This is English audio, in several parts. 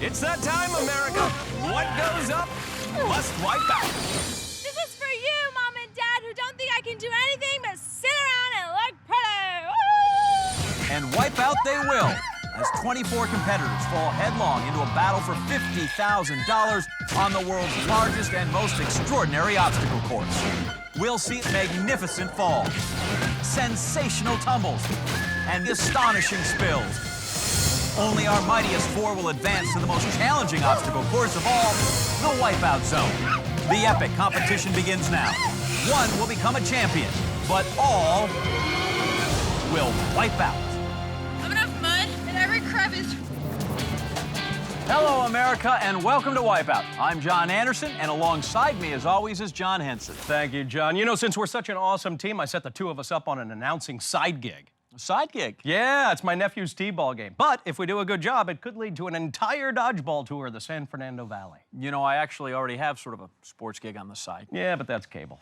It's that time, America. What goes up must wipe out. This is for you, Mom and Dad, who don't think I can do anything but sit around and look pretty. Woo! And wipe out they will, as 24 competitors fall headlong into a battle for $50,000 on the world's largest and most extraordinary obstacle course. We'll see magnificent falls, sensational tumbles, and astonishing spills. Only our mightiest four will advance to the most challenging obstacle course of all, the Wipeout Zone. The epic competition begins now. One will become a champion, but all will wipe out. Have enough mud in every crevice. Hello, America, and welcome to Wipeout. I'm John Anderson, and alongside me, as always, is John Henson. Thank you, John. You know, since we're such an awesome team, I set the two of us up on an announcing side gig. A side gig? Yeah, it's my nephew's t-ball game. But if we do a good job, it could lead to an entire dodgeball tour of the San Fernando Valley. You know, I actually already have sort of a sports gig on the side. Yeah, but that's cable.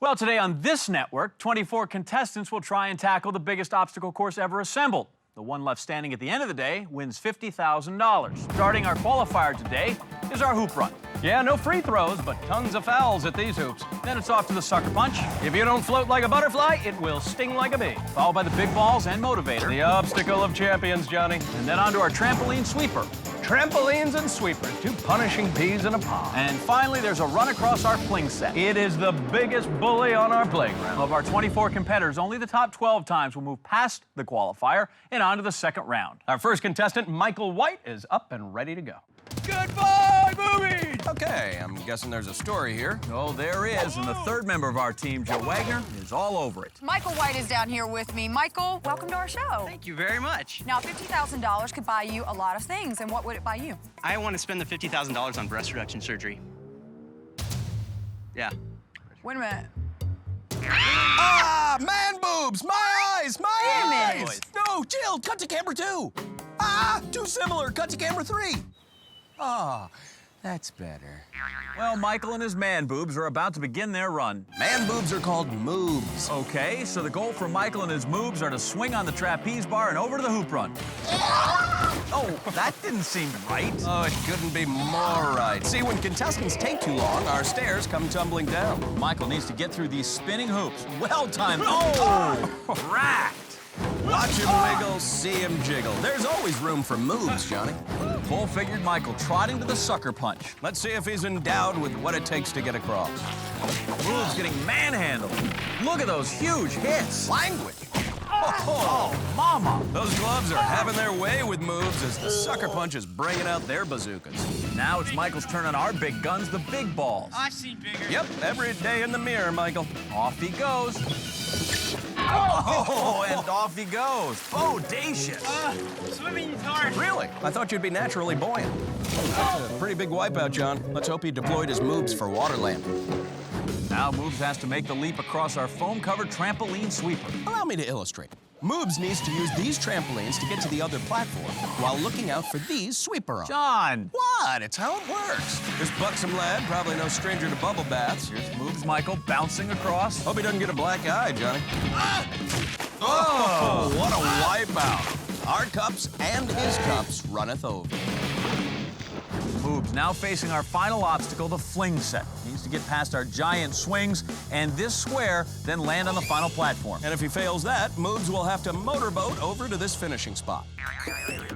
Well, today on this network, 24 contestants will try and tackle the biggest obstacle course ever assembled. The one left standing at the end of the day wins $50,000. Starting our qualifier today is our hoop run. Yeah, no free throws, but tons of fouls at these hoops. Then it's off to the sucker punch, If you don't float like a butterfly, it will sting like a bee. followed by the big balls and motivator. The obstacle of champions, Johnny. And then on to our trampoline sweeper. Trampolines and sweepers, two punishing peas in a pod. And finally, there's a run across our fling set. It is the biggest bully on our playground. Of our 24 competitors, only the top 12 times will move past the qualifier and on to the second round. Our first contestant, Michael White, is up and ready to go. Goodbye, movies! Okay, I'm guessing there's a story here. Oh, there is, and the third member of our team, Joe Wagner, is all over it. Michael White is down here with me. Michael, welcome to our show. Thank you very much. Now, $50,000 could buy you a lot of things, and what would it buy you? I want to spend the $50,000 on breast reduction surgery. Yeah. Wait a minute. Ah, man boobs! My eyes! My Wait a eyes! No, Jill, cut to camera 2. Ah, too similar. Cut to camera 3. Ah, that's better. Well, Michael and his man boobs are about to begin their run. Man boobs are called moobs. Okay, so the goal for Michael and his moobs are to swing on the trapeze bar and over to the hoop run. Oh, that didn't seem right. Oh, it couldn't be more right. See, when contestants take too long, our stairs come tumbling down. Michael needs to get through these spinning hoops. Well timed. Oh, racked. Watch him wiggle, see him jiggle. There's always room for moves, Johnny. Full-figured Michael trotting to the sucker punch. Let's see if he's endowed with what it takes to get across. Moves getting manhandled. Look at those huge hits. Language. Oh, mama. Those gloves are having their way with moves as the sucker punch is bringing out their bazookas. Now it's Michael's turn on our big guns, the big balls. I see bigger. Yep, every day in the mirror, Michael. Off he goes. Oh, and off he goes. Bodacious. Swimming is hard. Really? I thought you'd be naturally buoyant. That's a pretty big wipeout, John. Let's hope he deployed his moves for Waterland. Now Moves has to make the leap across our foam-covered trampoline sweeper. Allow me to illustrate. Moobs needs to use these trampolines to get to the other platform while looking out for these sweeper arms. John. What? It's how it works. This buxom lad, probably no stranger to bubble baths. Here's Moves Michael bouncing across. Hope he doesn't get a black eye, Johnny. Oh, what a wipeout. Our cups and his cups runneth over. Moves now facing our final obstacle, the fling set. He needs to get past our giant swings and this square, then land on the final platform. And if he fails that, Moobs will have to motorboat over to this finishing spot.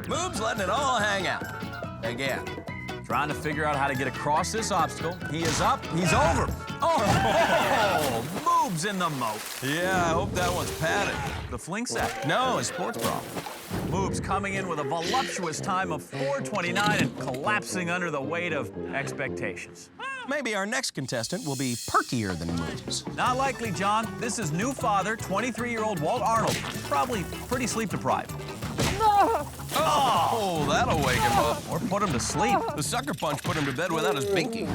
Moobs letting it all hang out. Again. Trying to figure out how to get across this obstacle. He is up, he's over. Oh, Moves in the moat. Yeah, I hope that one's padded. The fling set. No, a sports bra. Moves coming in with a voluptuous time of 4:29 and collapsing under the weight of expectations. Maybe our next contestant will be perkier than Moobs. Not likely, John. This is new father, 23-year-old Walt Arnold. Probably pretty sleep deprived. Oh, that'll wake him up. Or put him to sleep. The sucker punch put him to bed without his binky.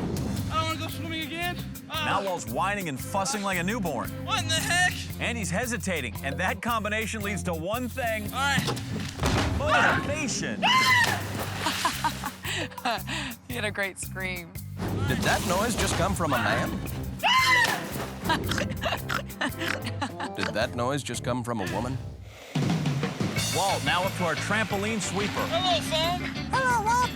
I don't want to go swimming again. Now Walt's whining and fussing like a newborn. What in the heck? And he's hesitating, and that combination leads to one thing. All right. Motivation. You had a great scream. Did that noise just come from a man? Did that noise just come from a woman? Walt now up to our trampoline sweeper. Hello, phone. Hello, Walt.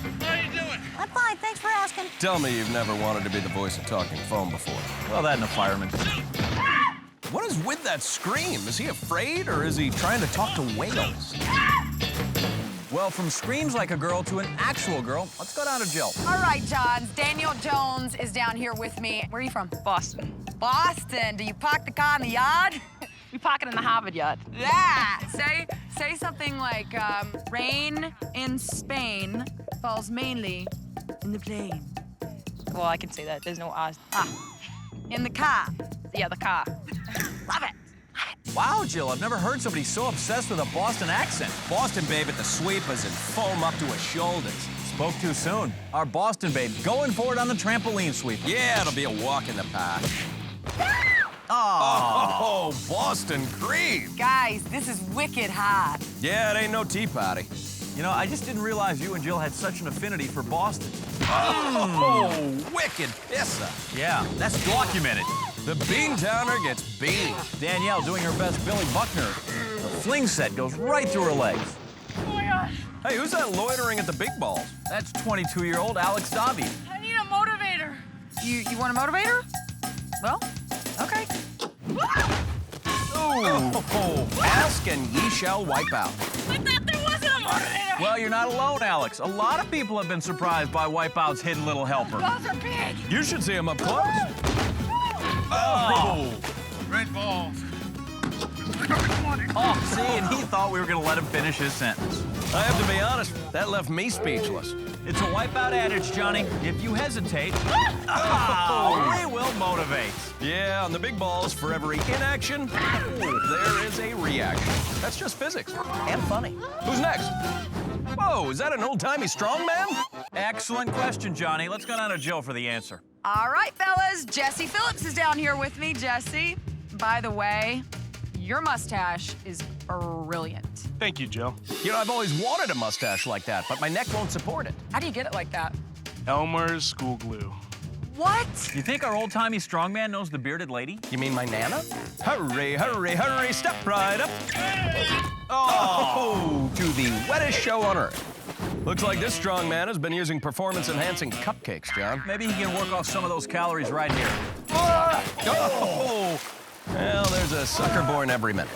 Tell me you've never wanted to be the voice of talking phone before. Well, that and a fireman. What is with that scream? Is he afraid or is he trying to talk to whales? Well, from screams like a girl to an actual girl, let's go down to Jill. All right, John. Danielle Jones is down here with me. Where are you from? Boston. Boston. Do you park the car in the yard? We park it in the Harvard yard. Yeah. Say something like, rain in Spain falls mainly in the plain. Well, I can say that. There's no R's. In the car. Yeah, the car. Love it. Wow, Jill, I've never heard somebody so obsessed with a Boston accent. Boston babe at the sweepers and foam up to her shoulders. Spoke too soon. Our Boston babe going for it on the trampoline sweep. Yeah, it'll be a walk in the park. Oh. Oh, Boston cream. Guys, this is wicked hot. Yeah, it ain't no tea party. You know, I just didn't realize you and Jill had such an affinity for Boston. Oh, wicked pisser. Yeah, that's documented. The Beantowner gets beamed. Danielle doing her best Billy Buckner. The fling set goes right through her legs. Oh my gosh. Hey, who's that loitering at the big balls? That's 22-year-old Alex Dobby. I need a motivator. You want a motivator? Well, okay. Oh, ask and ye shall wipe out. I thought there wasn't a motivator. Well, you're not alone, Alex. A lot of people have been surprised by Wipeout's hidden little helper. Balls are big. You should see him up close. Oh! Red balls. Oh, see, and he thought we were gonna let him finish his sentence. I have to be honest, that left me speechless. It's a Wipeout adage, Johnny. If you hesitate, we will motivate. Yeah, on the big balls, for every inaction, there is a reaction. That's just physics. And funny. Who's next? Whoa, is that an old-timey strongman? Excellent question, Johnny. Let's go down to Jill for the answer. All right, fellas. Jesse Phillips is down here with me. Jesse, by the way, your mustache is brilliant. Thank you, Joe. You know, I've always wanted a mustache like that, but my neck won't support it. How do you get it like that? Elmer's school glue. What? You think our old-timey strongman knows the bearded lady? You mean my Nana? Hurry, hurry, hurry, step right up. Oh, to the wettest show on earth. Looks like this strong man has been using performance-enhancing cupcakes, John. Maybe he can work off some of those calories right here. Oh! Well, there's a sucker born every minute.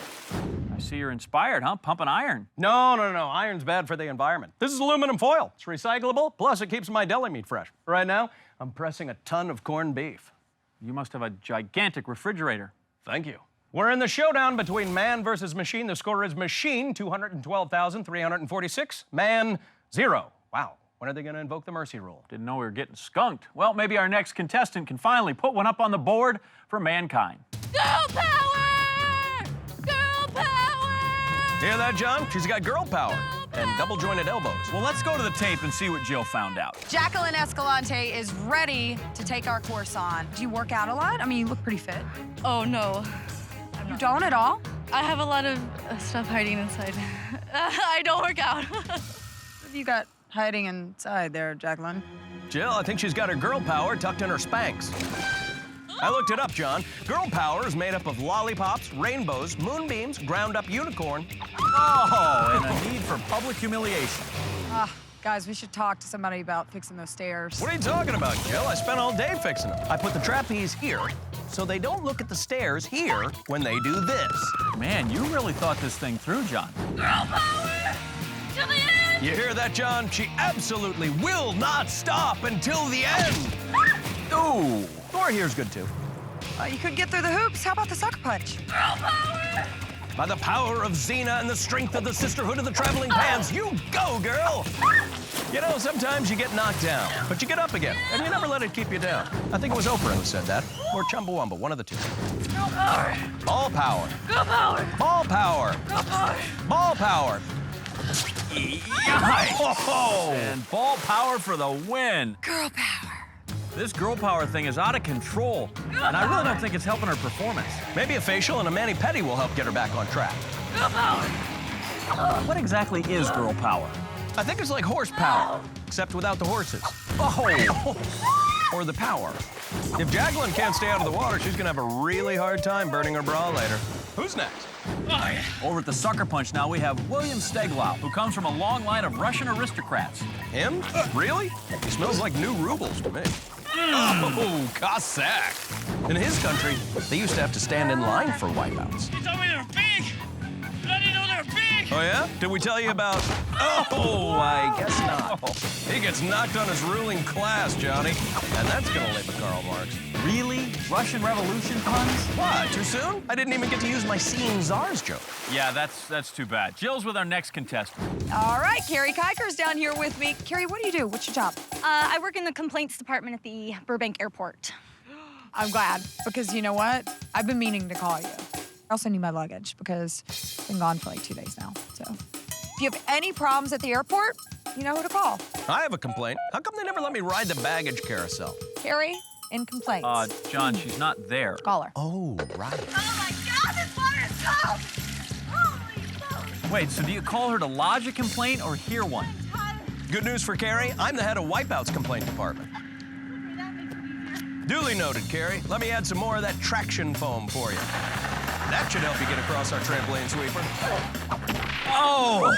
I see you're inspired, huh? Pumping iron. No. Iron's bad for the environment. This is aluminum foil. It's recyclable, plus it keeps my deli meat fresh. Right now, I'm pressing a ton of corned beef. You must have a gigantic refrigerator. Thank you. We're in the showdown between man versus machine. The score is machine, 212,346. Man, 0. Wow. When are they going to invoke the mercy rule? Didn't know we were getting skunked. Well, maybe our next contestant can finally put one up on the board for mankind. Girl power! Girl power! Hear that, John? She's got girl power and double-jointed elbows. Well, let's go to the tape and see what Jill found out. Jacqueline Escalante is ready to take our course on. Do you work out a lot? I mean, you look pretty fit. Oh, no. You don't at all? I have a lot of stuff hiding inside. I don't work out. What have you got hiding inside there, Jacqueline? Jill, I think she's got her girl power tucked in her Spanx. I looked it up, John. Girl power is made up of lollipops, rainbows, moonbeams, ground-up unicorn. Oh, and a need for public humiliation. Guys, we should talk to somebody about fixing those stairs. What are you talking about, Jill? I spent all day fixing them. I put the trapeze here, so they don't look at the stairs here when they do this. Man, you really thought this thing through, John. Girl power! To the end! You hear that, John? She absolutely will not stop until the end. Ooh, Thor here's good, too. You could get through the hoops. How about the sucker punch? Girl power! By the power of Xena and the strength of the Sisterhood of the Traveling Pants, you go, girl! You know, sometimes you get knocked down, but you get up again, and you never let it keep you down. I think it was Oprah who said that, or Chumbawamba, one of the two. Girl power! Ball power. Girl power! Ball power. Girl power! Ball power. Oh, and ball power for the win. Girl power. This girl power thing is out of control, and I really don't think it's helping her performance. Maybe a facial and a mani-pedi will help get her back on track. Girl power! What exactly is girl power? I think it's like horsepower, except without the horses. Oh! Or the power. If Jacqueline can't stay out of the water, she's gonna have a really hard time burning her bra later. Who's next? yeah. Over at the Sucker Punch now, we have William Stegllo, who comes from a long line of Russian aristocrats. Him? Really? He smells like new rubles to me. Oh, Cossack. In his country, they used to have to stand in line for wipeouts. You told me they were big. But I didn't know they were big. Oh, yeah? Did we tell you about... Oh, I guess not. He gets knocked on his ruling class, Johnny. And that's gonna leave a Karl Marx. Really? Russian Revolution puns? What, too soon? I didn't even get to use my seeing czars joke. Yeah, that's too bad. Jill's with our next contestant. All right, Carrie Ker's down here with me. Carrie, what do you do? What's your job? I work in the complaints department at the Burbank Airport. I'm glad, because you know what? I've been meaning to call you. I'll send you my luggage, because I've been gone for like 2 days now. So if you have any problems at the airport, you know who to call. I have a complaint. How come they never let me ride the baggage carousel? Carrie, in complaints. John, she's not there. Call her. Oh, right. Oh my God, this water is cold! Holy smokes! Wait, so do you call her to lodge a complaint or hear one? Good news for Carrie. I'm the head of Wipeout's complaint department. Duly noted, Carrie. Let me add some more of that traction foam for you. That should help you get across our trampoline sweeper. Oh!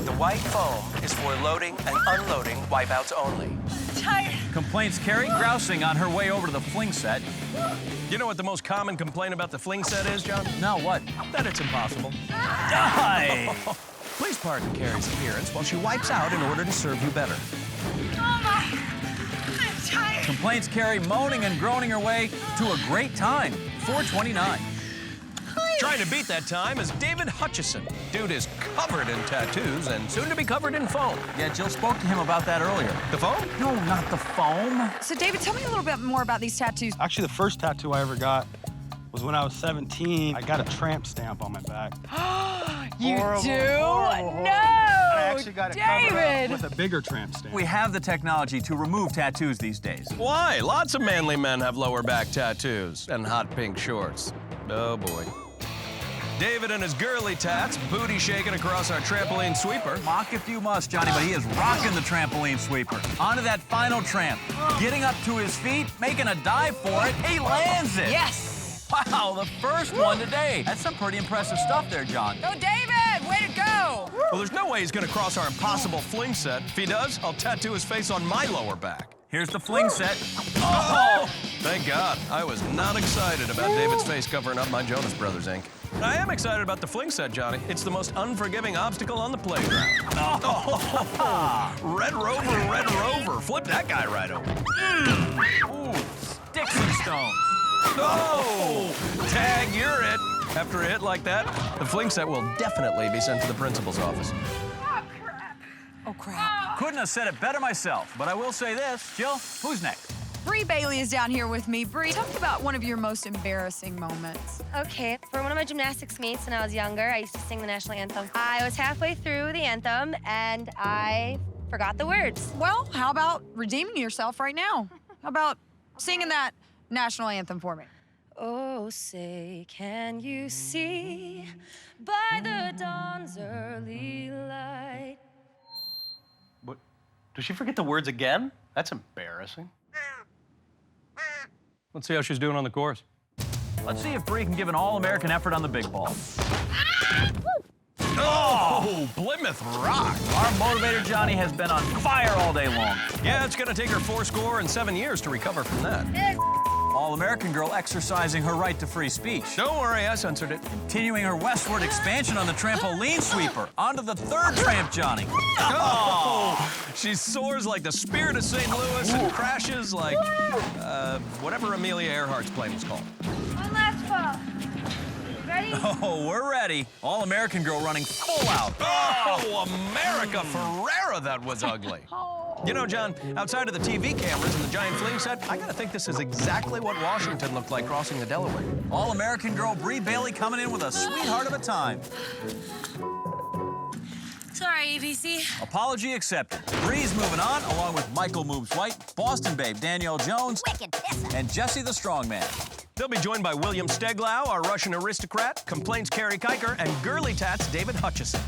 The white foam is for loading and unloading wipeouts only. Tired. Complaints Carrie grousing on her way over to the fling set. You know what the most common complaint about the fling set is, John? Now what? That it's impossible. Die! Please pardon Carrie's appearance while she wipes out in order to serve you better. Oh my, I'm tired. Complaints Carrie moaning and groaning her way to a great time. 4:29. Trying to beat that time is David Hutcherson. Dude is covered in tattoos and soon to be covered in foam. Yeah, Jill spoke to him about that earlier. The foam? No, not the foam. So, David, tell me a little bit more about these tattoos. Actually, the first tattoo I ever got was when I was 17. I got a tramp stamp on my back. You Horrible, do? horrible, No! I actually got it covered David! up with a bigger tramp stamp. We have the technology to remove tattoos these days. Why? Lots of manly men have lower back tattoos and hot pink shorts. Oh, boy. David and his girly tats, booty shaking across our trampoline sweeper. Mock if you must, Johnny, but he is rocking the trampoline sweeper. Onto that final tramp. Getting up to his feet, making a dive for it. He lands it. Yes! Wow, the first one today. That's some pretty impressive stuff there, John. Go, David! Way to go! Well, there's no way he's gonna cross our impossible fling set. If he does, I'll tattoo his face on my lower back. Here's the fling set. Oh! Thank God. I was not excited about David's face covering up my Jonas Brothers ink. I am excited about the fling set, Johnny. It's the most unforgiving obstacle on the playground. Oh. Red Rover. Flip that guy right over. Ooh, sticks and stones. Oh! Tag, you're it. After a hit like that, the fling set will definitely be sent to the principal's office. Oh, crap. Couldn't have said it better myself, but I will say this. Jill, who's next? Bri Bailey is down here with me. Bri, tell me about one of your most embarrassing moments. Okay, for one of my gymnastics meets when I was younger, I used to sing the national anthem. I was halfway through the anthem and I forgot the words. Well, how about redeeming yourself right now? How about singing that national anthem for me? Oh, say, can you see by the dawn's early light? What? Does she forget the words again? That's embarrassing. Let's see how she's doing on the course. Let's see if Bri can give an all-American effort on the big ball. Oh, Plymouth Rock. Our motivator, Johnny, has been on fire all day long. Yeah, it's gonna take her 4 and 7 years to recover from that. All-American girl exercising her right to free speech. Don't worry, I censored it. Continuing her westward expansion on the trampoline sweeper. Onto the third tramp, Johnny. Oh, she soars like the Spirit of St. Louis and crashes like, whatever Amelia Earhart's plane was called. One last fall. Ready? Oh, we're ready. All-American girl running full out. Oh, America Ferrera, that was ugly. You know, John, outside of the TV cameras and the giant fling set, I gotta think this is exactly what Washington looked like crossing the Delaware. All-American girl Bri Bailey coming in with a sweetheart of a time. Sorry, ABC. Apology accepted. Bri's moving on, along with Michael Moves White, Boston Babe Danielle Jones, and Jesse the Strongman. They'll be joined by William Stegllo, our Russian aristocrat, complaints Carrie Ker, and girly tats David Hutcherson.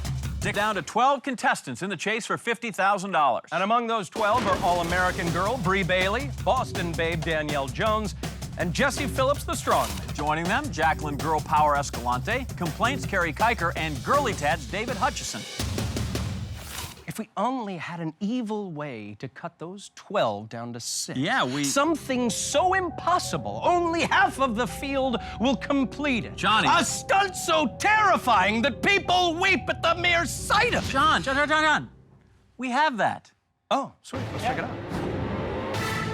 Down to 12 contestants in the chase for $50,000. And among those 12 are All-American girl Bri Bailey, Boston Babe Danielle Jones, and Jesse Phillips, the strongman. Joining them, Jacqueline Girl Power Escalante, Complaints Carrie Ker, and Girly Tats David Hutcherson. If we only had an evil way to cut those 12 down to 6. Yeah, Something so impossible, only half of the field will complete it. Johnny. A stunt so terrifying that people weep at the mere sight of it. John. We have that. Oh, sweet. Let's check it out.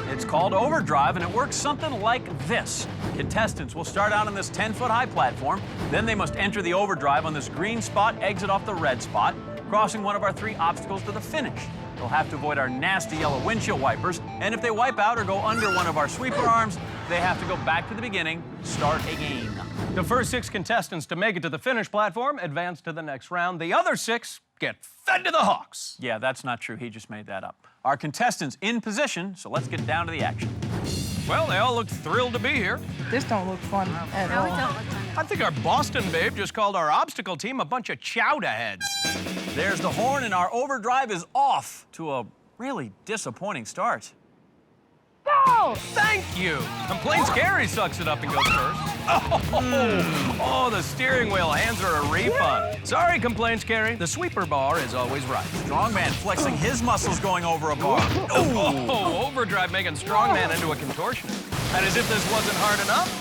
It's called Overdrive, and it works something like this. Contestants will start out on this 10-foot-high platform. Then they must enter the overdrive on this green spot, exit off the red spot, crossing one of our 3 obstacles to the finish. They'll have to avoid our nasty yellow windshield wipers, and if they wipe out or go under one of our sweeper arms, they have to go back to the beginning, start again. The first 6 contestants to make it to the finish platform advance to the next round. The other 6 get fed to the hawks. Yeah, that's not true. He just made that up. Our contestants in position, so let's get down to the action. Well, they all look thrilled to be here. This don't look fun at all. I think our Boston babe just called our obstacle team a bunch of chowder heads. There's the horn, and our overdrive is off to a really disappointing start. Go! Thank you. Complaints Carrie sucks it up and goes first. Oh, the steering wheel hands her a refund. Sorry, Complaints Carrie. The sweeper bar is always right. Strongman flexing his muscles going over a bar. Oh, Overdrive making Strongman into a contortionist. And as if this wasn't hard enough,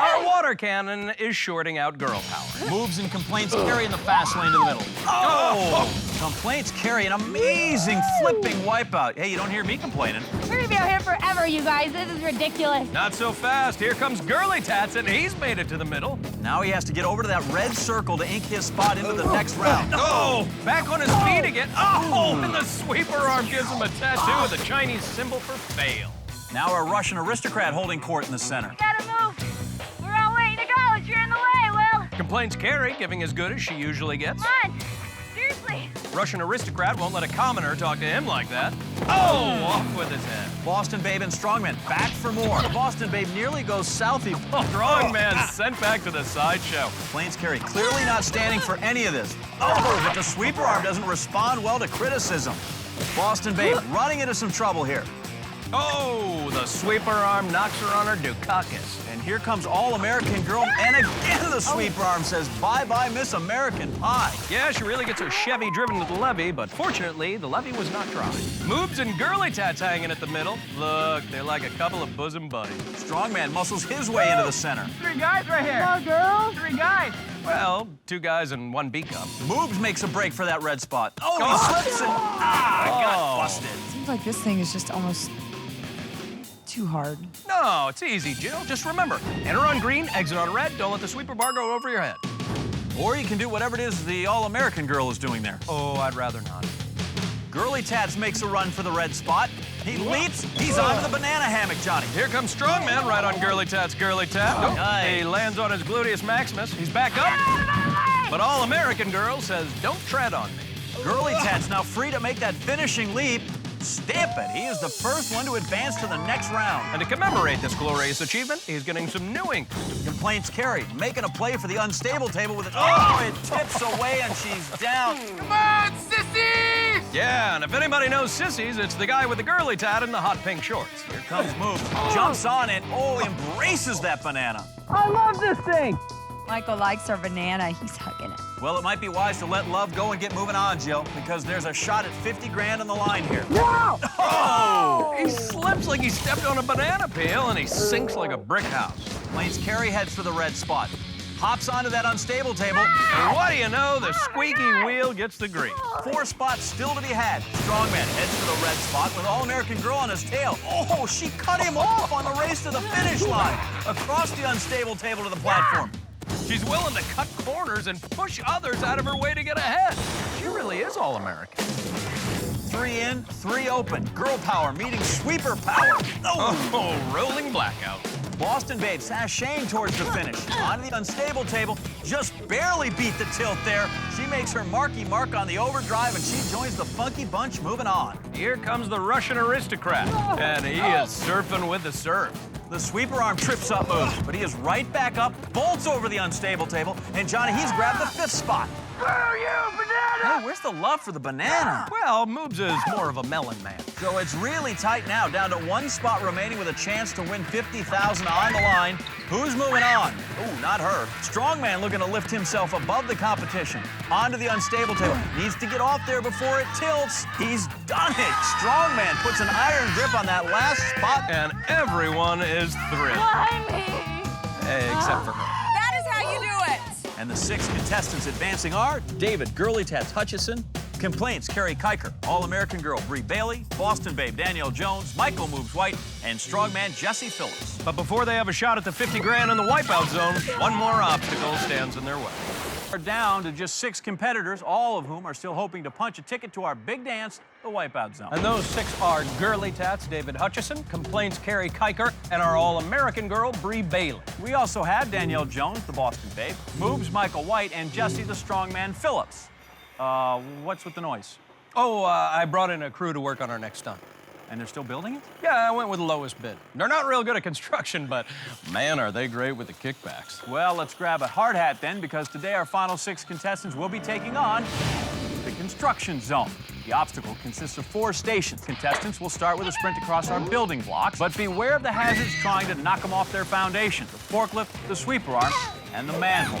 our water cannon is shorting out girl power. Moves and Complaints Carrie in the fast lane to the middle. Oh! Complaints Carrie, an amazing flipping wipeout. Hey, you don't hear me complaining. We're gonna be out here forever, you guys. This is ridiculous. Not so fast. Here comes Girly Tats, and he's made it to the middle. Now he has to get over to that red circle to ink his spot into the next round. Oh, back on his feet again. Oh, and the sweeper arm gives him a tattoo with a Chinese symbol for fail. Now our Russian aristocrat holding court in the center. Gotta move. We're all waiting to go. You're in the way, Will. Complaints Carrie, giving as good as she usually gets. Come on. Seriously. Russian aristocrat won't let a commoner talk to him like that. Oh, off with his head. Boston Babe and Strongman back for more. The Boston Babe nearly goes south. Strongman sent back to the sideshow. Complaints Carrie clearly not standing for any of this. Oh, but the sweeper arm doesn't respond well to criticism. Boston Babe running into some trouble here. Oh, the sweeper arm knocks her on her Dukakis. And here comes All-American Girl, and again the sweeper arm says, bye-bye, Miss American Pie. Yeah, she really gets her Chevy driven to the levee, but fortunately, the levee was not dry. Moobs and Girly Tats hanging at the middle. Look, they're like a couple of bosom buddies. Strongman muscles his way into the center. 3 guys right here. Come on, girls. 3 guys. Well, 2 guys and 1 B-cup. Moobs makes a break for that red spot. Oh, he slips and got busted. Seems like this thing is just almost too hard. No, it's easy, Jill. Just remember, enter on green, exit on red. Don't let the sweeper bar go over your head. Or you can do whatever it is the All-American Girl is doing there. Oh, I'd rather not. Girly Tats makes a run for the red spot. He leaps. He's onto the banana hammock, Johnny. Here comes Strongman right on Girly Tats, Girly Tat. Nope. Nice. He lands on his gluteus maximus. He's back up. But All-American Girl says, don't tread on me. Girly Tats now free to make that finishing leap. Stamp it. He is the first one to advance to the next round. And to commemorate this glorious achievement, he's getting some new ink. Complaints Carrie, making a play for the unstable table with it. Oh, it tips away and she's down. Come on, sissies! Yeah, and if anybody knows sissies, it's the guy with the girly tat and the hot pink shorts. Here comes Move. Jumps on it. Oh, embraces that banana. I love this thing. Michael likes our banana. He's hugging it. Well, it might be wise to let love go and get moving on, Jill, because there's a shot at 50 grand on the line here. No! Oh! He slips like he stepped on a banana peel, and he sinks like a brick house. Complaints Carrie heads for the red spot. Hops onto that unstable table. And what do you know? The squeaky wheel gets the grease. 4 spots still to be had. Strongman heads for the red spot with All-American Girl on his tail. Oh, she cut him off on the race to the finish line. Across the unstable table to the platform. She's willing to cut corners and push others out of her way to get ahead. She really is all-American. 3 in, 3 open. Girl power meeting sweeper power. Oh, rolling blackout. Boston Babe sashaying towards the finish. Onto the unstable table, just barely beat the tilt there. She makes her marky mark on the overdrive, and she joins the funky bunch moving on. Here comes the Russian aristocrat, and he is surfing with the surf. The sweeper arm trips up Move, but he is right back up, bolts over the unstable table, and Johnny, he's grabbed the 5th spot. Hey, where's the love for the banana? Well, Moobs is more of a melon man. So it's really tight now, down to one spot remaining with a chance to win $50,000 on the line. Who's moving on? Ooh, not her. Strongman looking to lift himself above the competition. Onto the unstable table. Needs to get off there before it tilts. He's done it. Strongman puts an iron grip on that last spot. And everyone is thrilled. Why me? Except for her. That is how you do it. And the 6 contestants advancing are David Girly Tats Hutcherson, Complaints Carrie Ker, All-American Girl Bri Bailey, Boston Babe Danielle Jones, Michael Moves White, and Strongman Jesse Phillips. But before they have a shot at the 50 grand in the Wipeout Zone, one more obstacle stands in their way. We're down to just 6 competitors, all of whom are still hoping to punch a ticket to our big dance, the Wipeout Zone. And those 6 are Girly Tats David Hutcherson, Complaints Carrie Ker, and our All-American Girl Bri Bailey. We also have Danielle Jones, the Boston Babe, Moves Michael White, and Jesse the Strongman Phillips. What's with the noise? Oh, I brought in a crew to work on our next stunt. And they're still building it? Yeah, I went with the lowest bid. They're not real good at construction, but man, are they great with the kickbacks. Well, let's grab a hard hat then, because today our final 6 contestants will be taking on the construction zone. The obstacle consists of 4 stations. Contestants will start with a sprint across our building blocks, but beware of the hazards trying to knock them off their foundation. The forklift, the sweeper arm, and the manhole.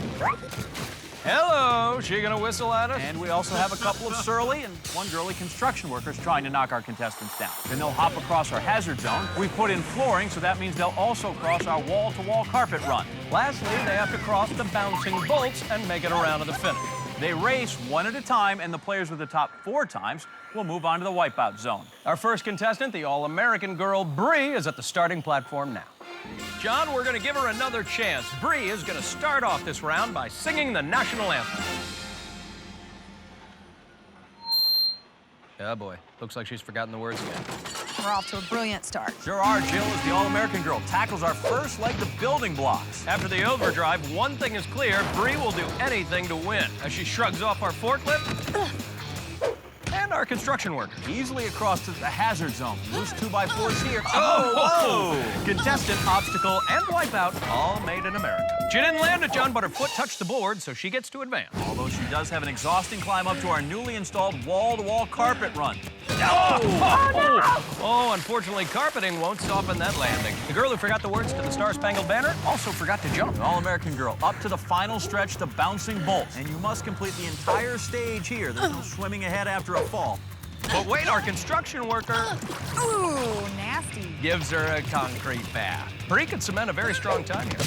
Hello, she gonna whistle at us? And we also have a couple of surly and one girly construction workers trying to knock our contestants down. Then they'll hop across our hazard zone. We put in flooring, so that means they'll also cross our wall-to-wall carpet run. Lastly, they have to cross the bouncing bolts and make it around to the finish. They race one at a time, and the players with the top 4 times will move on to the Wipeout Zone. Our first contestant, the All-American Girl Bri, is at the starting platform now. John, we're gonna give her another chance. Bri is gonna start off this round by singing the national anthem. Oh boy, looks like she's forgotten the words again. We're off to a brilliant start. Sure are. Jill is the All-American Girl, tackles our first leg, the building blocks. After the overdrive, one thing is clear, Bri will do anything to win. As she shrugs off our forklift and our construction worker. Easily across to the hazard zone. Loose 2x4s here. Oh, whoa! Contestant, obstacle, and wipeout, all made in America. She didn't land it, John, but her foot touched the board, so she gets to advance. Although she does have an exhausting climb up to our newly installed wall-to-wall carpet run. Oh, unfortunately, carpeting won't soften that landing. The girl who forgot the words to the Star-Spangled Banner also forgot to jump. The All-American Girl up to the final stretch, the bouncing bolt. And you must complete the entire stage here. There's no swimming ahead after a fall. But wait, our construction worker Ooh, nasty. gives her a concrete bath. Bri could cement a very strong time here.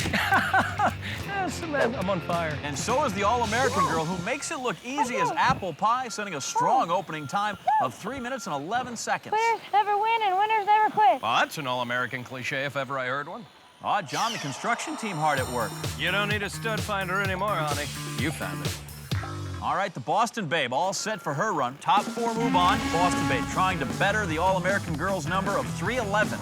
Yeah, cement, I'm on fire. And so is the All-American Girl, who makes it look easy as apple pie, setting a strong opening time of 3 minutes and 11 seconds. Winners never win and winners never quit. Well, that's an all-American cliche if ever I heard one. Ah, John, the construction team hard at work. You don't need a stud finder anymore, honey. You found it. All right, the Boston Babe all set for her run. Top 4 move on. Boston Babe trying to better the All-American Girl's number of 311.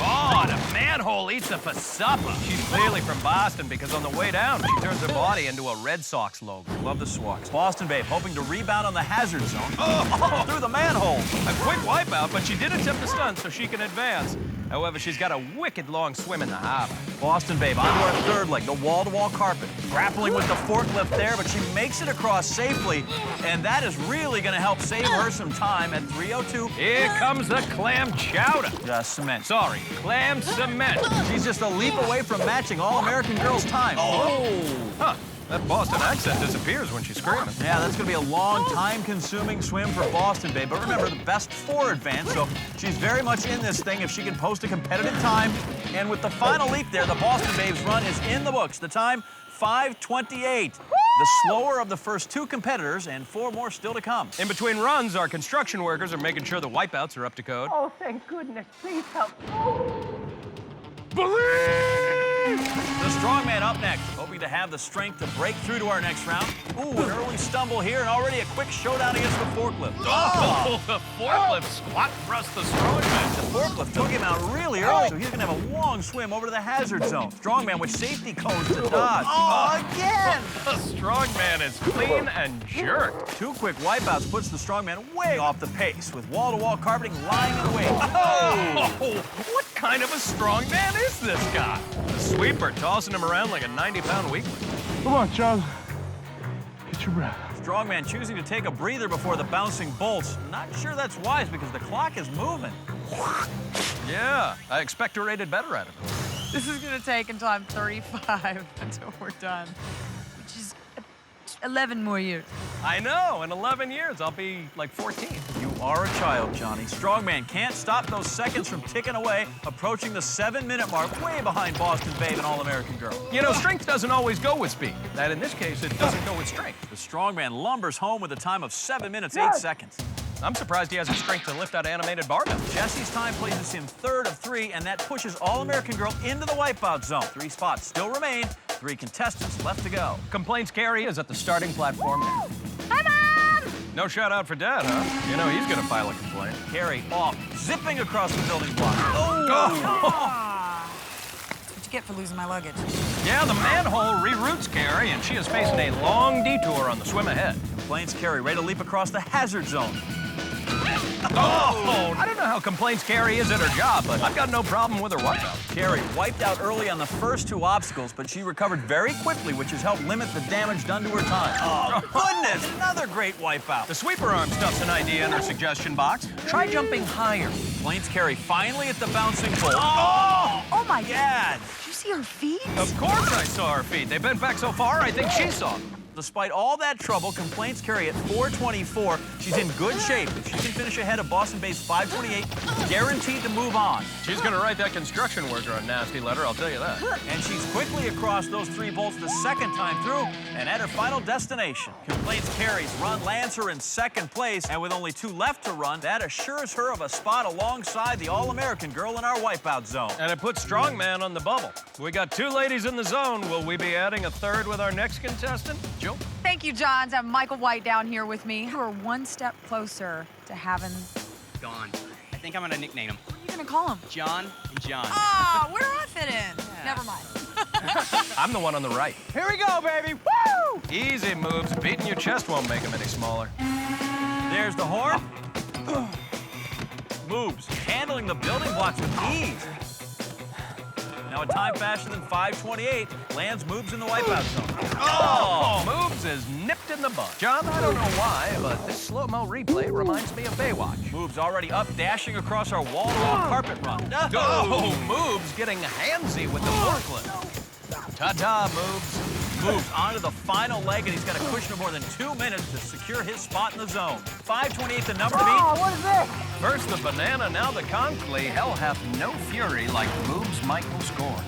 Oh, the manhole eats a for supper. She's clearly from Boston because on the way down, she turns her body into a Red Sox logo. Love the Sox. Boston Babe hoping to rebound on the hazard zone. Oh, through the manhole. A quick wipeout, but she did attempt to stunt so she can advance. However, she's got a wicked long swim in the harbor. Boston Babe onto our third leg, the wall-to-wall carpet. Grappling with the forklift there, but she makes it across safely, and that is really going to help save her some time at 3:02. Here comes the clam chowder. Cement. Sorry, clam cement. She's just a leap away from matching All-American Girl's time. Huh. That Boston accent disappears when she's screaming. Yeah, that's going to be a long, time-consuming swim for Boston Babe. But remember, the best 4 advance, so she's very much in this thing if she can post a competitive time. And with the final leap there, the Boston Babe's run is in the books. The time, 5:28. The slower of the first 2 competitors, and 4 more still to come. In between runs, our construction workers are making sure the wipeouts are up to code. Oh, thank goodness. Please help. The strongman up next, hoping to have the strength to break through to our next round. Ooh, an early stumble here, and already a quick showdown against the forklift. Oh, the forklift squat thrust the strongman. The forklift took him out really early, so he's gonna have a long swim over to the hazard zone. Strongman with safety cones to dodge. Oh, again! The strongman is clean and jerked. 2 quick wipeouts puts the strongman way off the pace, with wall-to-wall carpeting lying in wait. Oh, what kind of a strongman is this guy? The sweeper tossing him around like a 90-pound weakling. Come on, Charlie. Get Catch your breath. Strongman choosing to take a breather before the bouncing bolts. Not sure that's wise because the clock is moving. Yeah, I expect a rated better out of it. This is gonna take until I'm 35 until we're done, which is 11 more years. I know, in 11 years, I'll be like 14. You are a child, Johnny. Strongman can't stop those seconds from ticking away, approaching the 7-minute mark, way behind Boston Babe and All-American Girl. You know, strength doesn't always go with speed. And in this case, it doesn't go with strength. The Strongman lumbers home with a time of 7 minutes, 8 seconds. I'm surprised he has the strength to lift that animated barbell. Jesse's time places him 3rd of 3, and that pushes All-American Girl into the wipeout zone. 3 spots still remain, 3 contestants left to go. Complaints Carrie is at the starting platform now. Hi, Mom! No shout out for Dad, huh? You know he's gonna file a complaint. Carrie off, zipping across the building block. That's what you get for losing my luggage. Yeah, the manhole reroutes Carrie, and she is facing a long detour on the swim ahead. Complaints Carrie ready to leap across the hazard zone. Oh, I don't know how complaints Carrie is at her job, but I've got no problem with her wipeout. Carrie wiped out early on the first 2 obstacles, but she recovered very quickly, which has helped limit the damage done to her time. Oh, goodness, another great wipeout. The sweeper arm stuff's an idea in her suggestion box. Try jumping higher. Complaints Carrie finally at the bouncing bolt. Oh my God. Did you see her feet? Of course I saw her feet. They've bent back so far, I think she saw them. Despite all that trouble, Complaints Carrie at 4:24. She's in good shape. If she can finish ahead of Boston Babe's 5:28, guaranteed to move on. She's gonna write that construction worker a nasty letter, I'll tell you that. And she's quickly across those 3 bolts the 2nd time through and at her final destination. Complaints Carrie's run lands her in 2nd place, and with only 2 left to run, that assures her of a spot alongside the All-American Girl in our wipeout zone. And it puts Strongman on the bubble. We got 2 ladies in the zone. Will we be adding a 3rd with our next contestant? Jill? Thank you, John, to have Michael White down here with me. We're one step closer to having... Gone. I think I'm gonna nickname him. What are you gonna call him? John and John. Ah, where do I fit in? Never mind. I'm the one on the right. Here we go, baby. Woo! Easy moves. Beating your chest won't make them any smaller. There's the horn. Moves, handling the building blocks with ease. Now a time faster than 5:28, lands Moves in the wipeout zone. Oh, Moves is nipped in the bud. John, I don't know why, but this slow-mo replay reminds me of Baywatch. Moves already up, dashing across our wall-to-wall carpet run. Oh, Moves getting handsy with the forklift. Ta-ta, Moves. Moves onto the final leg, and he's got a cushion of more than 2 minutes to secure his spot in the zone. 5:28, the number to beat. Oh, what is this? First the banana, now the conclave. Hell hath no fury like Moves Michael score.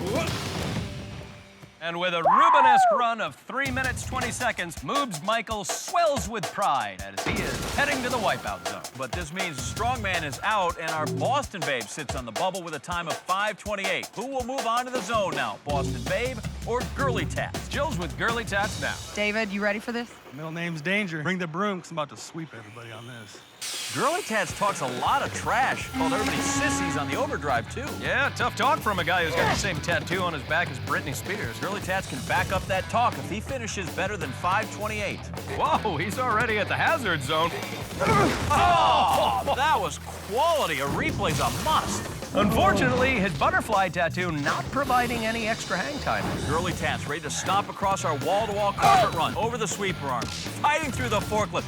And with a Rubenesque run of 3 minutes, 20 seconds, Moves Michael swells with pride as he is heading to the wipeout zone. But this means Strongman is out, and our Boston Babe sits on the bubble with a time of 5:28. Who will move on to the zone now, Boston Babe or Girly Tats? Jill's with Girly Tats now. David, you ready for this? Middle name's Danger. Bring the broom, 'cause I'm about to sweep everybody on this. Girly Tats talks a lot of trash, called everybody sissies on the Overdrive, too. Yeah, tough talk from a guy who's got the same tattoo on his back as Britney Spears. Girly Tats can back up that talk if he finishes better than 5:28. Whoa, he's already at the hazard zone. Oh, that was quality. A replay's a must. Unfortunately, his butterfly tattoo not providing any extra hang time. Girly Tats ready to stomp across our wall-to-wall carpet run, over the sweeper arm, fighting through the forklift.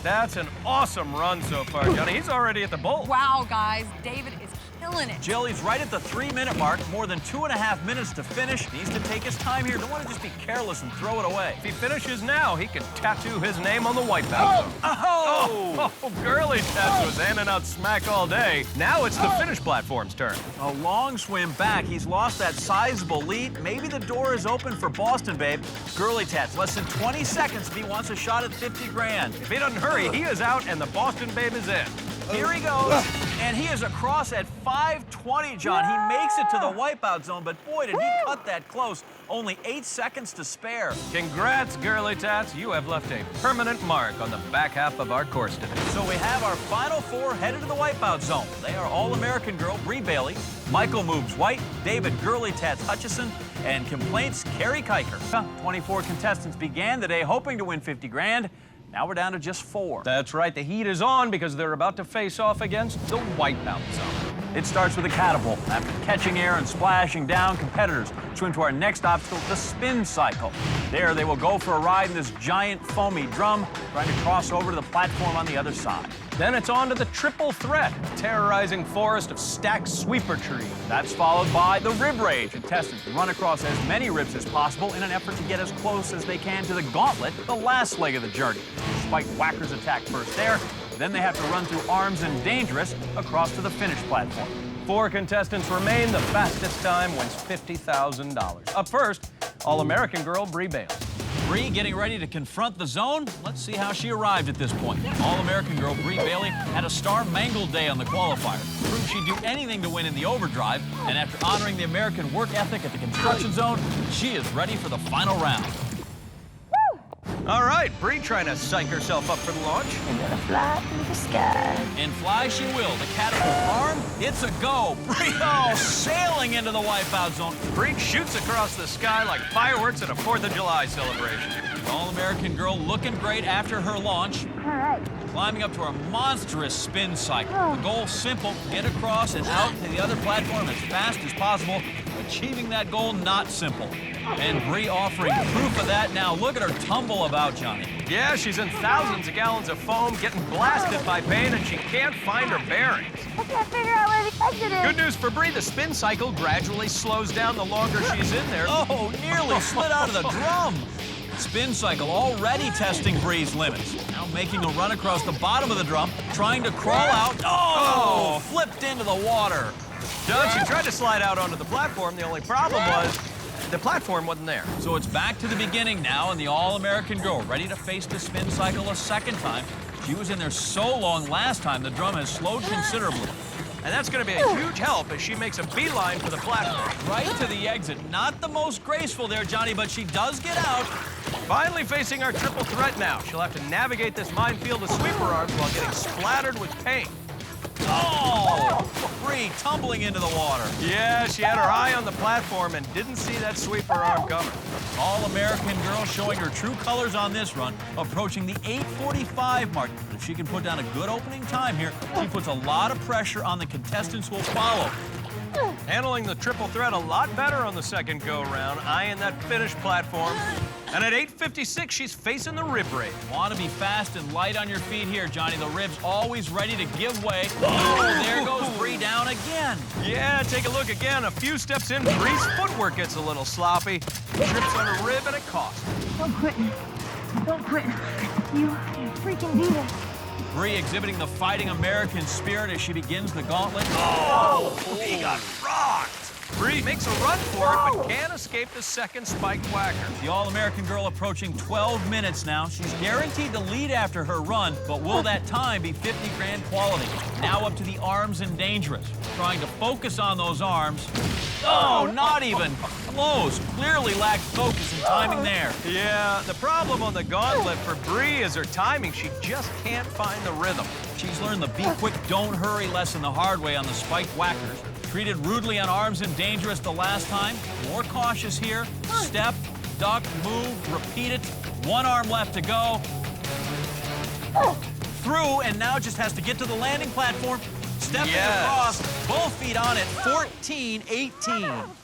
That's an awesome run so far, Johnny. He's already at the bolt. Wow, guys, David is killing it. Jilly's right at the 3-minute mark, more than 2.5 minutes to finish. Needs to take his time here. Don't want to just be careless and throw it away. If he finishes now, he can tattoo his name on the wipeout zone. Oh, Girly Tats was handing out smack all day. Now it's the finish platform's turn. A long swim back. He's lost that sizable lead. Maybe the door is open for Boston Babe. Girly Tats, less than 20 seconds if he wants a shot at 50 grand. If he doesn't hurry, he is out and the Boston Babe is in. Here he goes, and he is across at 5:20, John. He makes it to the wipeout zone, but boy, did he cut that close. Only 8 seconds to spare. Congrats, Girly Tats. You have left a permanent mark on the back half of our course today. So we have our final 4 headed to the wipeout zone. They are All-American Girl Bri Bailey, Michael Moves White, David Girly Tats Hutcherson, and Complaints Carrie Ker. 24 contestants began the day hoping to win 50 grand. Now we're down to just 4. That's right, the heat is on because they're about to face off against the wipeout zone. It starts with a catapult. After catching air and splashing down, competitors swim to our next obstacle, the spin cycle. There, they will go for a ride in this giant foamy drum, trying to cross over to the platform on the other side. Then it's on to the triple threat, a terrorizing forest of stacked sweeper trees. That's followed by the rib rage. Contestants run across as many ribs as possible in an effort to get as close as they can to the gauntlet, the last leg of the journey. Spike whackers attack first there, then they have to run through arms and dangerous across to the finish platform. 4 contestants remain. The fastest time wins $50,000. Up first, All-American girl Bri Bailey. Bri getting ready to confront the zone. Let's see how she arrived at this point. All-American girl Bri Bailey had a star-mangled day on the qualifier. Proved she'd do anything to win in the overdrive, and after honoring the American work ethic at the construction zone, she is ready for the final round. All right, Bri trying to psych herself up for the launch. I'm gonna fly through the sky. And fly she will. The catapult arm, it's a go. Bri, sailing into the wipeout zone. Bri shoots across the sky like fireworks at a 4th of July celebration. All-American girl looking great after her launch. All right. Climbing up to our monstrous spin cycle. The goal simple, get across and out to the other platform as fast as possible. Achieving that goal, not simple. And Bri offering proof of that now. Look at her tumble about, Johnny. Yeah, she's in thousands of gallons of foam, getting blasted by pain, and she can't find her bearings. I can't figure out where the exit is. Good news for Bri, the spin cycle gradually slows down the longer she's in there. Oh, nearly slid out of the drum. Spin cycle already testing Bri's limits. Now making a run across the bottom of the drum, trying to crawl out. Oh, flipped into the water. Doug, she tried to slide out onto the platform. The only problem was the platform wasn't there. So it's back to the beginning now, and the All-American girl ready to face the spin cycle a second time. She was in there so long last time, the drum has slowed considerably. And that's going to be a huge help as she makes a beeline for the platform. Right to the exit. Not the most graceful there, Johnny, but she does get out. Finally facing our triple threat now. She'll have to navigate this minefield of sweeper arms while getting splattered with paint. Oh! Bri tumbling into the water. Yeah, she had her eye on the platform and didn't see that sweeper arm coming. All-American girl showing her true colors on this run, approaching the 8:45 mark. But if she can put down a good opening time here, she puts a lot of pressure on the contestants who will follow. Handling the triple threat a lot better on the second go-round, eyeing that finish platform. And at 8:56, she's facing the rib rate. Want to be fast and light on your feet here, Johnny. The ribs always ready to give way. Oh, there goes Bri down again. Yeah, take a look again. A few steps in, Bri's footwork gets a little sloppy. Trips on a rib and it costs. Don't quit. Don't quit. You freaking do this. Bri exhibiting the fighting American spirit as she begins the gauntlet. Oh, he got rocked. Bri makes a run for it, but can't escape the second spiked whacker. The All-American girl approaching 12 minutes now. She's guaranteed to lead after her run, but will that time be 50 grand quality? Now up to the arms and dangerous. Trying to focus on those arms. Oh, not even close. Clearly lacked focus and timing there. Yeah, the problem on the gauntlet for Bri is her timing. She just can't find the rhythm. She's learned the be quick, don't hurry lesson the hard way on the spiked whackers. Treated rudely on arms and dangerous the last time. More cautious here. Step, duck, move, repeat it. One arm left to go. Through, and now just has to get to the landing platform. Stepping across, both feet on it, 14-18.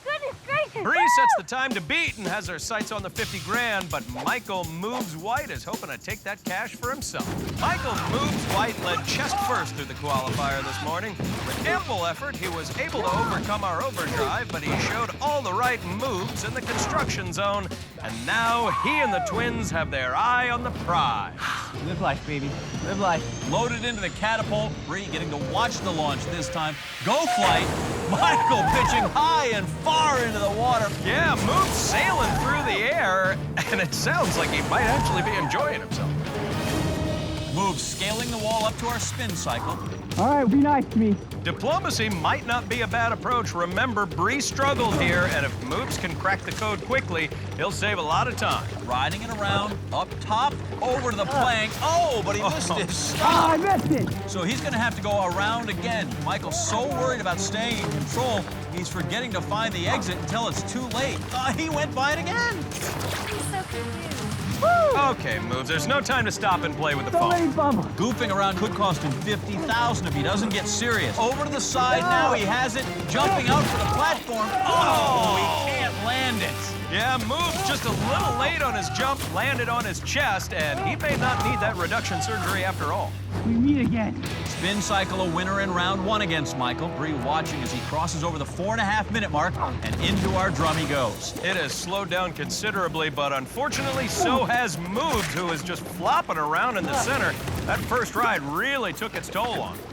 Goodness gracious. Bri sets the time to beat and has her sights on the 50 grand, but Michael Moves White is hoping to take that cash for himself. Michael Moves White led chest first through the qualifier this morning. With ample effort, he was able to overcome our overdrive, but he showed all the right moves in the construction zone, and now he and the twins have their eye on the prize. Live life, baby. Live life. Loaded into the catapult, Bri getting to watch the launch this time. Go flight, Michael pitching high and far into the water. Yeah, Moves sailing through the air, and it sounds like he might actually be enjoying himself. Moves scaling the wall up to our spin cycle. All right, be nice to me. Diplomacy might not be a bad approach. Remember, Bri struggled here, and if Moves can crack the code quickly, he'll save a lot of time. Riding it around, up top, over to the plank. Oh, but he missed his stop. I missed it. So he's going to have to go around again. Michael's so worried about staying in control, he's forgetting to find the exit until it's too late. He went by it again. He's so confused. Okay, Moves, there's no time to stop and play with the Don't let phone. me bumble. Goofing around could cost him $50,000 if he doesn't get serious. Over to the side now, he has it. Jumping out for the platform. Oh, he can't land it. Yeah, Moves just a little late on his jump, landed on his chest, and he may not need that reduction surgery after all. We meet again. Spin cycle a winner in round one against Michael. Bri watching as he crosses over the 4.5-minute mark, and into our drum he goes. It has slowed down considerably, but unfortunately so has Moves, who is just flopping around in the center. That first ride really took its toll on him.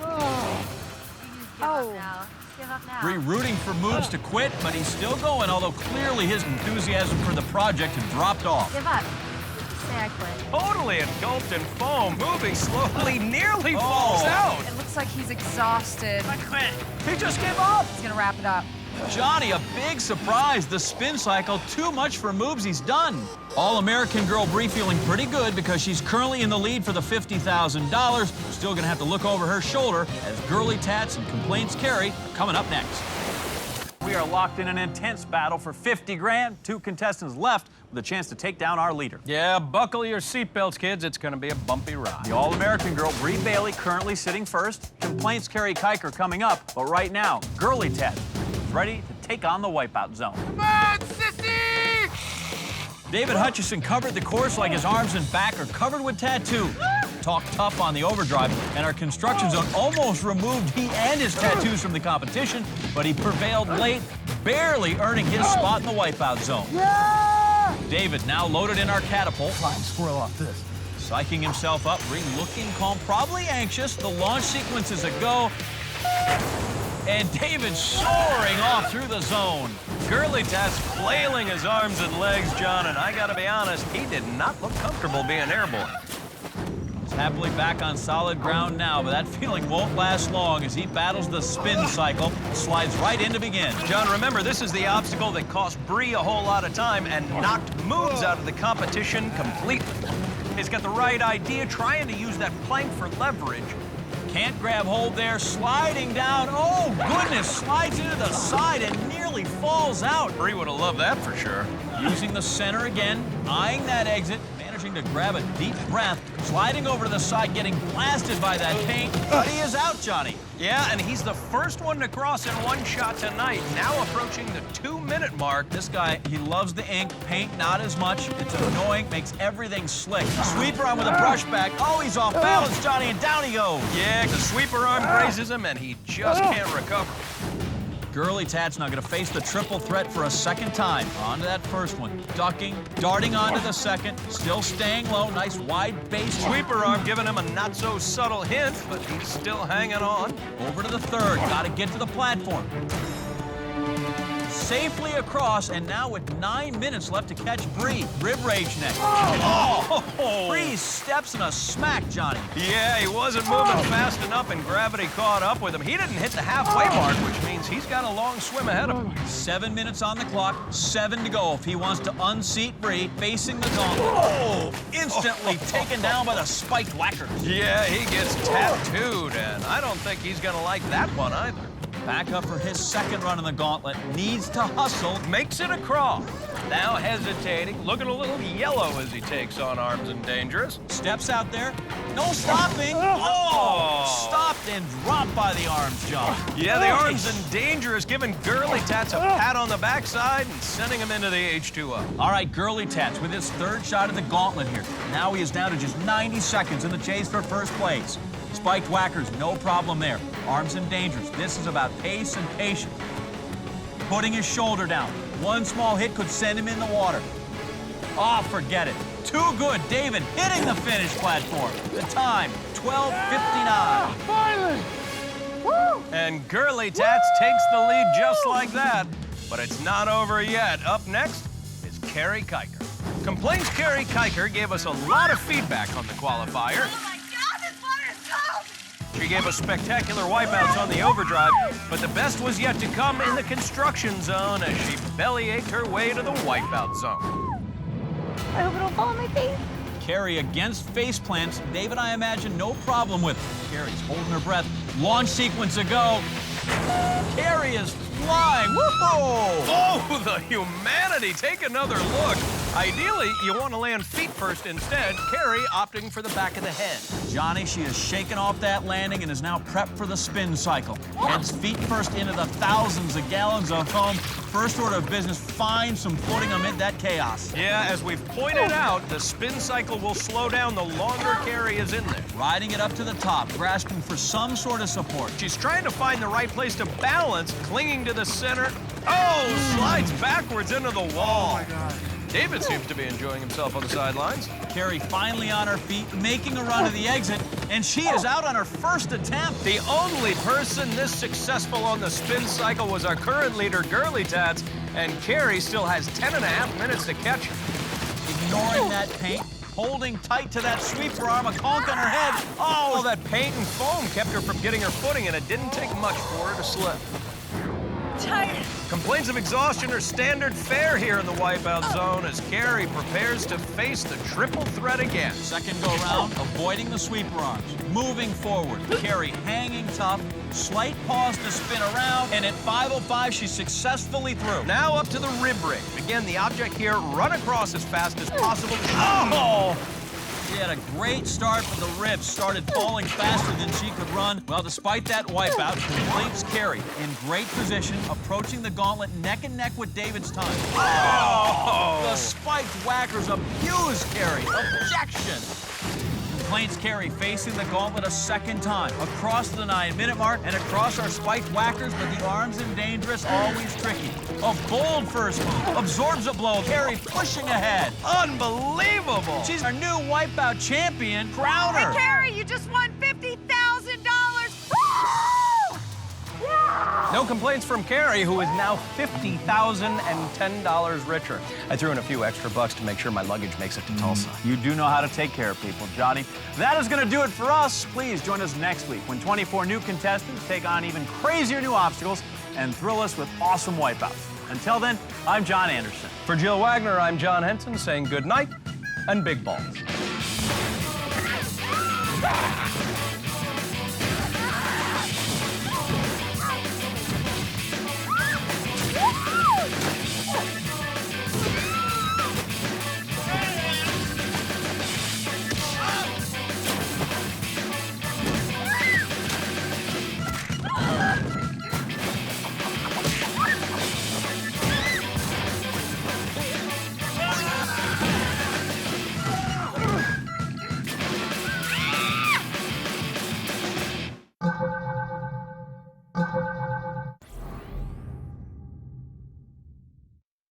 Give up now. Bri rooting for Moves to quit, but he's still going, although clearly his enthusiasm for the project had dropped off. Give up. Say I quit. Totally engulfed in foam, moving slowly, nearly falls out. It looks like he's exhausted. I quit. He just gave up. He's gonna wrap it up. Johnny, a big surprise. The spin cycle, too much for Moves. He's done. All-American girl Bri feeling pretty good because she's currently in the lead for the $50,000. Still gonna have to look over her shoulder as Girly Tats and Complaints Carrie are coming up next. We are locked in an intense battle for 50 grand. 2 contestants left with a chance to take down our leader. Yeah, buckle your seatbelts, kids. It's gonna be a bumpy ride. The All-American girl Bri Bailey currently sitting first. Complaints Carrie Ker coming up, but right now, Girly Tats is ready to take on the Wipeout Zone. Come on, sissy! David Hutcherson covered the course like his arms and back are covered with tattoos. Talked tough on the Overdrive, and our construction zone almost removed he and his tattoos from the competition, but he prevailed late, barely earning his spot in the Wipeout Zone. David now loaded in our catapult. Try and squirrel off this. Psyching himself up, Bri looking calm, probably anxious. The launch sequence is a go. And David soaring off through the zone. Girly Tats flailing his arms and legs, John, and I gotta be honest, he did not look comfortable being airborne. He's happily back on solid ground now, but that feeling won't last long as he battles the spin cycle, slides right in to begin. John, remember, this is the obstacle that cost Bri a whole lot of time and knocked Moves out of the competition completely. He's got the right idea, trying to use that plank for leverage. Can't grab hold there, sliding down. Oh, goodness, slides into the side and nearly falls out. Bri would have loved that for sure. Using the center again, eyeing that exit, managing to grab a deep breath, sliding over to the side, getting blasted by that paint, but he is out, Johnny. Yeah, and he's the first one to cross in one shot tonight, now approaching the 2-minute mark. This guy, he loves the ink, paint not as much. It's annoying, makes everything slick. Sweeper on with a brush back. Oh, he's off balance, Johnny, and down he goes. Yeah, the sweeper arm grazes him, and he just can't recover. Girly Tats now going to face the triple threat for a second time. On to that first one. Ducking, darting onto the second, still staying low. Nice wide base. Sweeper arm giving him a not-so-subtle hint, but he's still hanging on. Over to the third. Got to get to the platform. Safely across, and now with 9 minutes left to catch Bri. Rib rage next. Oh! Bri steps in a smack, Johnny. Yeah, he wasn't moving fast enough, and gravity caught up with him. He didn't hit the halfway mark, which means he's got a long swim ahead of him. 7 minutes on the clock, 7 to go if he wants to unseat Bri, facing the gauntlet. Oh! Instantly taken down by the spiked whackers. Yeah, he gets tattooed, and I don't think he's gonna like that one either. Back up for his second run in the gauntlet. Needs to hustle. Makes it across. Now hesitating, looking a little yellow as he takes on Arms and Dangerous. Steps out there. No stopping. Oh! Stopped and dropped by the Arms, John. Yeah, the Arms and Dangerous giving Girly Tats a pat on the backside and sending him into the H2O. All right, Girly Tats with his third shot at the gauntlet here. Now he is down to just 90 seconds in the chase for first place. Spiked whackers, no problem there. Arms and Dangerous, this is about pace and patience. Putting his shoulder down. One small hit could send him in the water. Oh, forget it. Too good. David hitting the finish platform. The time, 12:59. Finally! Woo! And Girly Tats takes the lead just like that. But it's not over yet. Up next is Carrie Ker. Complaints Carrie Ker gave us a lot of feedback on the qualifier. She gave us spectacular wipeouts on the Overdrive, but the best was yet to come in the construction zone as she belly-ached her way to the Wipeout Zone. I hope it'll fall on my face. Carrie against face plants. David, I imagine, no problem with it. Carrie's holding her breath. Launch sequence a go. Carrie is flying. Whoa! Oh, the humanity! Take another look. Ideally, you want to land feet first instead, Carrie opting for the back of the head. Johnny, she has shaken off that landing and is now prepped for the spin cycle. Heads feet first into the thousands of gallons of foam. First order of business, find some footing amid that chaos. Yeah, as we've pointed out, the spin cycle will slow down the longer Carrie is in there. Riding it up to the top, grasping for some sort of support. She's trying to find the right place to balance, clinging to the center. Oh, slides backwards into the wall. Oh my God. David seems to be enjoying himself on the sidelines. Carrie finally on her feet, making a run to the exit, and she is out on her first attempt. The only person this successful on the spin cycle was our current leader, Girly Tats, and Carrie still has 10.5 minutes to catch her. Ignoring that paint, holding tight to that sweeper arm, a conk on her head. Oh, that paint and foam kept her from getting her footing, and it didn't take much for her to slip. Tired. Complaints of exhaustion are standard fare here in the Wipeout zone as Carrie prepares to face the triple threat again. Second go round, avoiding the sweeper arms. Moving forward, Carrie hanging tough, slight pause to spin around, and at 5:05, she's successfully through. Now up to the rib rig. Again, the object here, run across as fast as possible. Oh! She had a great start, but the ribs started falling faster than she could run. Well, despite that wipeout, completes Carrie in great position, approaching the gauntlet neck and neck with David's time. Oh! The spiked whackers abuse Carrie. Objection! Complaints Carrie facing the gauntlet a second time. Across the 9-minute mark and across our spiked whackers, but the arms and dangerous, always tricky. A bold first move, absorbs a blow. Carrie pushing ahead. Unbelievable! She's our new Wipeout Champion. Crown her. Hey, Carrie, you just won $50,000. Woo! Yeah! No complaints from Carrie, who is now $50,010 richer. I threw in a few extra bucks to make sure my luggage makes it to Tulsa. You do know how to take care of people, Johnny. That is going to do it for us. Please join us next week when 24 new contestants take on even crazier new obstacles and thrill us with awesome wipeouts. Until then, I'm John Anderson. For Jill Wagner, I'm John Henson saying good night and big balls.